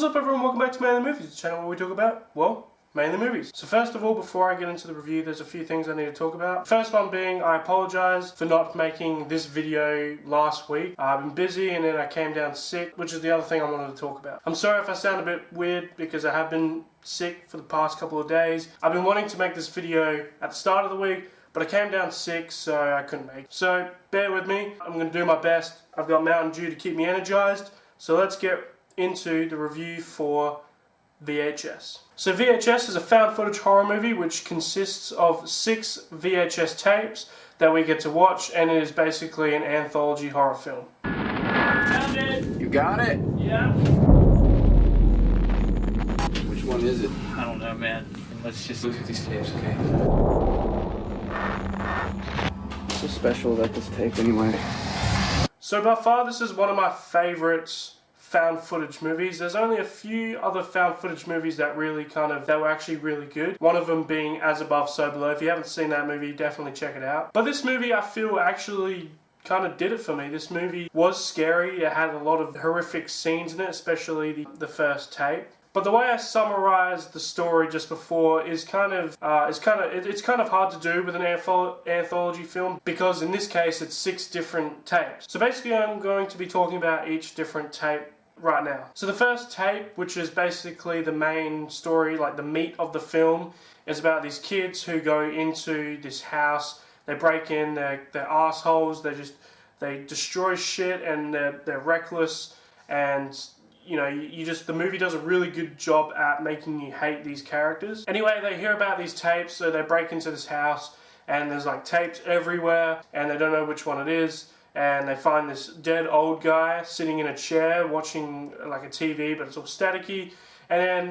up everyone, welcome back to Mainly Movies, the channel where we talk about, well, mainly movies. So first of all, before I get into the review, there's a few things I need to talk about. First one being, I apologise for not making this video last week. I've been busy and then I came down sick, which is the other thing I wanted to talk about. I'm sorry if I sound a bit weird because I have been sick for the past couple of days. I've been wanting to make this video at the start of the week, but I came down sick, so I couldn't make it. So bear with me, I'm going to do my best. I've got Mountain Dew to keep me energized, so let's get into the review for VHS. So VHS is a found footage horror movie which consists of 6 VHS tapes that we get to watch, and it is basically an anthology horror film. Found it! You got it? Yeah. Which one is it? I don't know, man. Let's just look at these tapes, okay? What's so special about this tape anyway? So by far this is one of my favourites found footage movies. There's only a few other found footage movies that really that were actually really good. One of them being As Above, So Below. If you haven't seen that movie, definitely check it out. But this movie I feel actually kind of did it for me. This movie was scary. It had a lot of horrific scenes in it, especially the first tape. But the way I summarized the story just before is it's kind of hard to do with an anthology film, because in this case it's 6 different tapes. So basically I'm going to be talking about each different tape right now. So the first tape, which is basically the main story, like the meat of the film, is about these kids who go into this house. They break in, they're assholes, they destroy shit, and they're reckless, and you know, the movie does a really good job at making you hate these characters. Anyway, they hear about these tapes, so they break into this house, and there's like tapes everywhere, and they don't know which one it is, and they find this dead old guy sitting in a chair watching like a TV, but it's all staticky, and then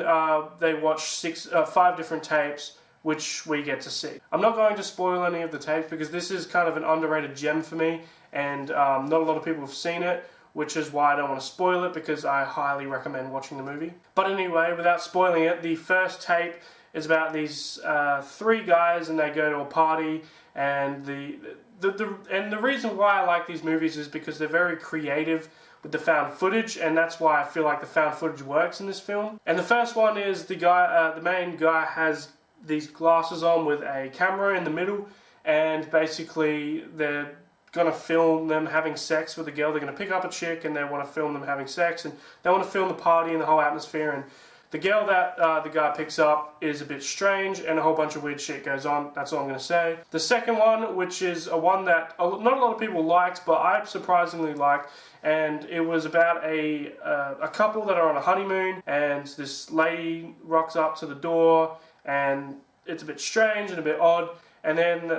they watch 5 different tapes, which we get to see. I'm not going to spoil any of the tapes because this is kind of an underrated gem for me, and not a lot of people have seen it, which is why I don't want to spoil it, because I highly recommend watching the movie. But anyway, without spoiling it, the first tape is about these 3 guys, and they go to a party, and the reason why I like these movies is because they're very creative with the found footage, and that's why I feel like the found footage works in this film. And the first one is the main guy has these glasses on with a camera in the middle, and basically they're going to film them having sex with a girl. They're going to pick up a chick and they want to film them having sex, and they want to film the party and the whole atmosphere, and the girl that the guy picks up is a bit strange and a whole bunch of weird shit goes on. That's all I'm going to say. The second one, which is a one that not a lot of people liked, but I surprisingly liked, and it was about a couple that are on a honeymoon, and this lady rocks up to the door, and it's a bit strange and a bit odd. And then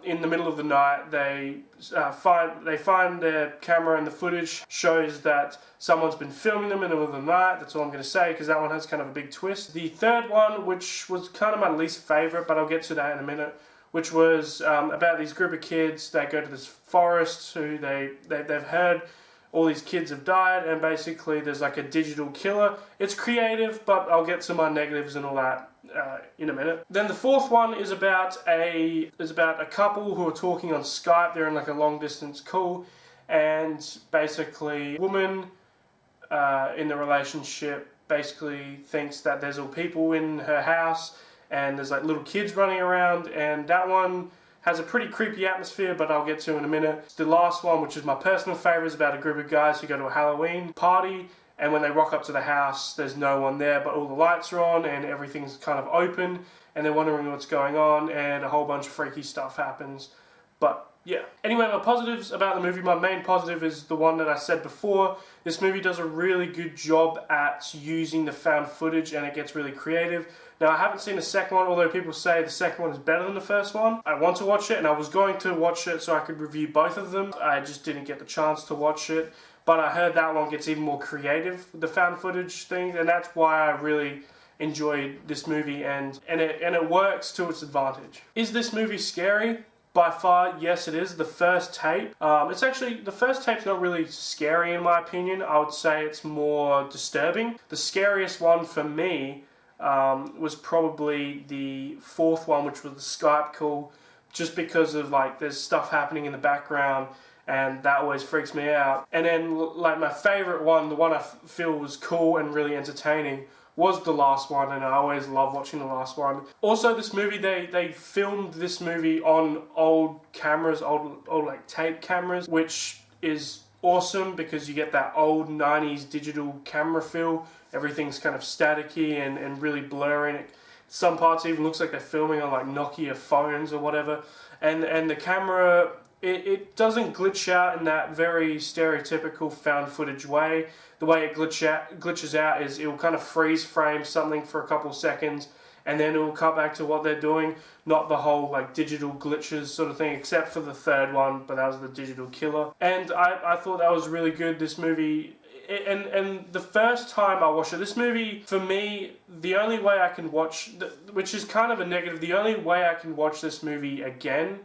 in the middle of the night, they find their camera, and the footage shows that someone's been filming them in the middle of the night. That's all I'm going to say, because that one has kind of a big twist. The third one, which was kind of my least favorite, but I'll get to that in a minute, which was about these group of kids that go to this forest who they've heard all these kids have died, and basically there's like a digital killer. It's creative, but I'll get to my negatives and all that in a minute. Then the fourth one is about a couple who are talking on Skype. They're in like a long distance call, and basically a woman in the relationship basically thinks that there's all people in her house, and there's like little kids running around, and that one has a pretty creepy atmosphere, but I'll get to in a minute. The last one, which is my personal favourite, is about a group of guys who go to a Halloween party, and when they rock up to the house, there's no one there, but all the lights are on, and everything's kind of open, and they're wondering what's going on, and a whole bunch of freaky stuff happens. But yeah. Anyway, my positives about the movie, my main positive is the one that I said before. This movie does a really good job at using the found footage, and it gets really creative. Now, I haven't seen the second one, although people say the second one is better than the first one. I want to watch it, and I was going to watch it so I could review both of them. I just didn't get the chance to watch it. But I heard that one gets even more creative with the found footage thing, and that's why I really enjoyed this movie, and it works to its advantage. Is this movie scary? By far, yes it is. The first tape, the first tape's not really scary in my opinion. I would say it's more disturbing. The scariest one for me was probably the fourth one, which was the Skype call, just because of like there's stuff happening in the background, and that always freaks me out. And then, like, my favorite one, the one I feel was cool and really entertaining, was the last one, and I always love watching the last one. Also, this movie, they filmed this movie on old cameras, old like tape cameras, which is awesome because you get that old 90s digital camera feel. Everything's kind of staticky and really blurry. Some parts even looks like they're filming on like Nokia phones or whatever. And the camera, it doesn't glitch out in that very stereotypical found footage way. The way it glitches out is it will kind of freeze frame something for a couple seconds, and then it will cut back to what they're doing, not the whole like digital glitches sort of thing, except for the third one, but that was the digital killer. And I thought that was really good, this movie. And the first time I watched it, this movie, for me, the only way I can watch, which is kind of a negative, the only way I can watch this movie again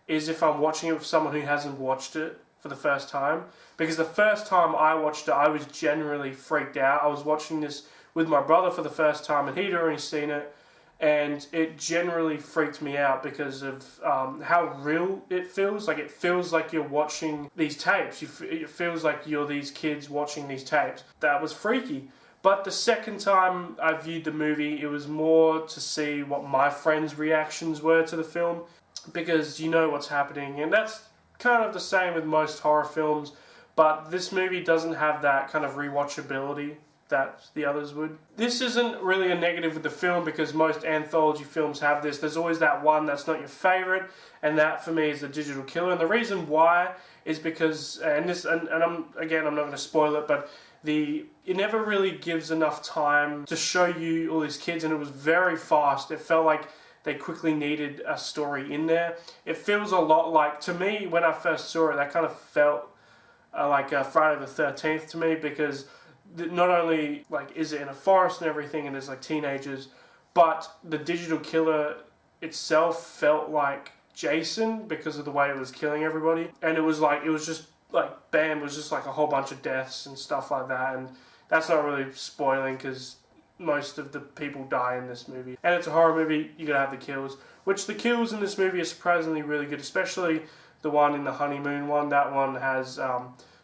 is if I'm watching it with someone who hasn't watched it for the first time. Because the first time I watched it, I was generally freaked out. I was watching this with my brother for the first time, and he'd already seen it, and it generally freaked me out because of how real it feels. Like, it feels like you're watching these tapes. It feels like you're these kids watching these tapes. That was freaky. But the second time I viewed the movie, it was more to see what my friends' reactions were to the film, because you know what's happening, and that's kind of the same with most horror films, but this movie doesn't have that kind of rewatchability that the others would. This isn't really a negative with the film because most anthology films have this. There's always that one that's not your favorite, and that for me is the digital killer. And the reason why is because, I'm not going to spoil it, but it never really gives enough time to show you all these kids, and it was very fast. It felt like they quickly needed a story in there. It feels a lot like, to me, when I first saw it, that kind of felt like Friday the 13th to me, because not only like is it in a forest and everything and there's like teenagers, but the digital killer itself felt like Jason because of the way it was killing everybody. And it was just like bam, it was just like a whole bunch of deaths and stuff like that. And that's not really spoiling because most of the people die in this movie. And it's a horror movie, you gotta have the kills, which the kills in this movie are surprisingly really good, especially the one in the honeymoon one. That one has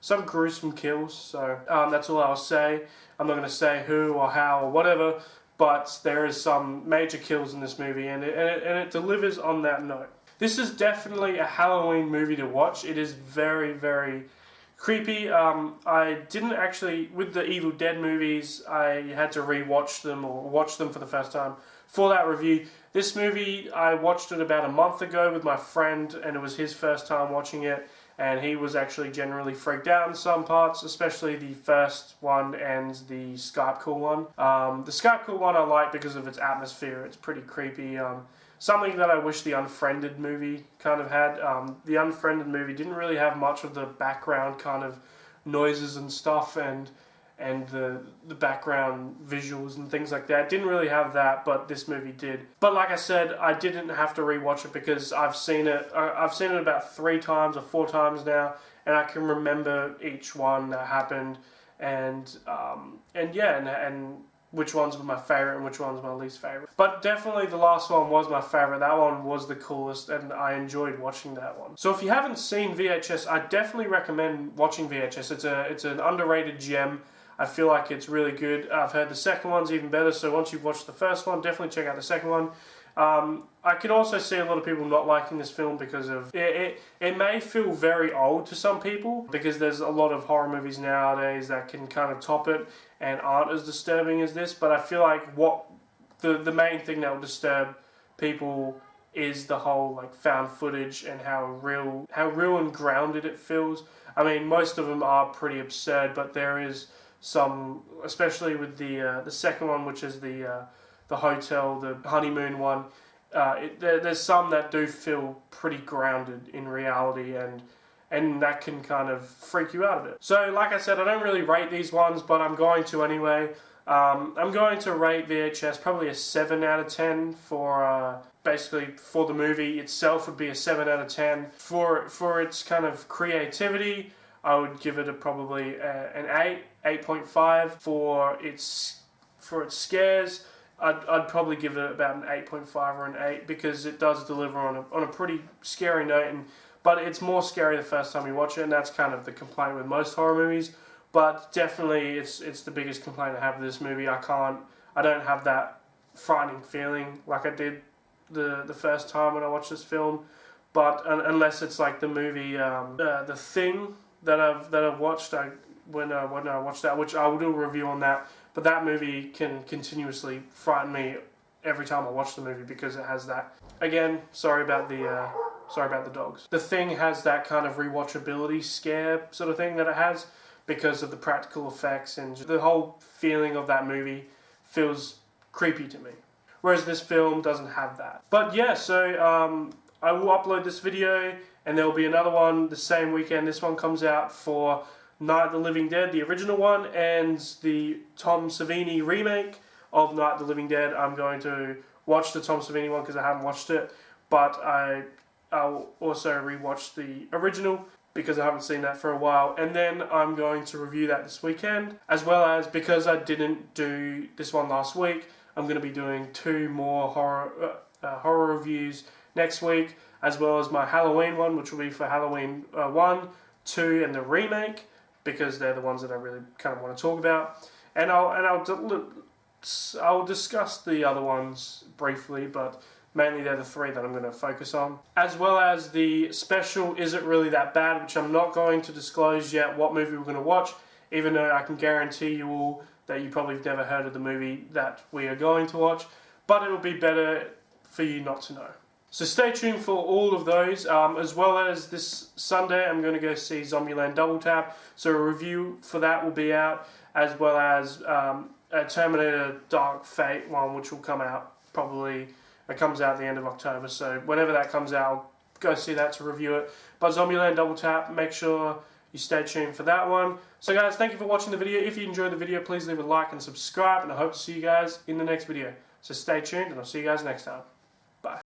some gruesome kills, so that's all I'll say. I'm not going to say who or how or whatever, but there is some major kills in this movie, and it delivers on that note. This is definitely a Halloween movie to watch. It is very, very creepy. I didn't actually, with the Evil Dead movies, I had to re-watch them or watch them for the first time for that review. This movie, I watched it about a month ago with my friend, and it was his first time watching it, and he was actually generally freaked out in some parts, especially the first one and the Skype call one. The Skype call one I like because of its atmosphere. It's pretty creepy. Something that I wish the Unfriended movie kind of had. The Unfriended movie didn't really have much of the background kind of noises and stuff, and the background visuals and things like that. It didn't really have that, but this movie did. But like I said, I didn't have to rewatch it because I've seen it about 3 times or 4 times now, and I can remember each one that happened, and which ones were my favorite and which ones were my least favorite. But definitely the last one was my favorite. That one was the coolest, and I enjoyed watching that one. So if you haven't seen VHS, I definitely recommend watching VHS. It's an underrated gem. I feel like it's really good. I've heard the second one's even better, so once you've watched the first one, definitely check out the second one. I can also see a lot of people not liking this film because of it may feel very old to some people, because there's a lot of horror movies nowadays that can kind of top it and aren't as disturbing as this, but I feel like what the main thing that will disturb people is the whole like found footage and how real and grounded it feels. I mean, most of them are pretty absurd, but there is some, especially with the second one, which is the hotel, the honeymoon one. There's some that do feel pretty grounded in reality, and that can kind of freak you out a bit. So, like I said, I don't really rate these ones, but I'm going to anyway. I'm going to rate VHS probably a 7 out of 10 for basically for the movie itself would be a 7 out of 10. For its kind of creativity, I would give it probably an 8.5. For its scares, I'd probably give it about an 8.5 or an 8, because it does deliver on a pretty scary note, and but it's more scary the first time you watch it, and that's kind of the complaint with most horror movies. But definitely, it's the biggest complaint I have with this movie. I don't have that frightening feeling like I did the first time when I watched this film. But unless it's like the movie The Thing that I've watched, when I watched that, which I will do a review on that. But that movie can continuously frighten me every time I watch the movie because it has that. Again, sorry about the dogs. The Thing has that kind of rewatchability scare sort of thing that it has because of the practical effects, and the whole feeling of that movie feels creepy to me. Whereas this film doesn't have that. But yeah, so I will upload this video, and there will be another one the same weekend. This one comes out for Night of the Living Dead, the original one, and the Tom Savini remake of Night of the Living Dead. I'm going to watch the Tom Savini one because I haven't watched it, but I'll also rewatch the original because I haven't seen that for a while, and then I'm going to review that this weekend, as well as, because I didn't do this one last week, I'm going to be doing 2 more horror reviews next week, as well as my Halloween one, which will be for Halloween 1, 2, and the remake, because they're the ones that I really kind of want to talk about. And I'll discuss the other ones briefly, but mainly they're the 3 that I'm going to focus on. As well as the special Is It Really That Bad, which I'm not going to disclose yet what movie we're going to watch, even though I can guarantee you all that you probably have never heard of the movie that we are going to watch, but it will be better for you not to know. So stay tuned for all of those, as well as this Sunday I'm going to go see Zombieland Double Tap, so a review for that will be out, as well as a Terminator Dark Fate one, which will come out probably, it comes out at the end of October, so whenever that comes out, I'll go see that to review it. But Zombieland Double Tap, make sure you stay tuned for that one. So guys, thank you for watching the video. If you enjoyed the video, please leave a like and subscribe, and I hope to see you guys in the next video. So stay tuned, and I'll see you guys next time.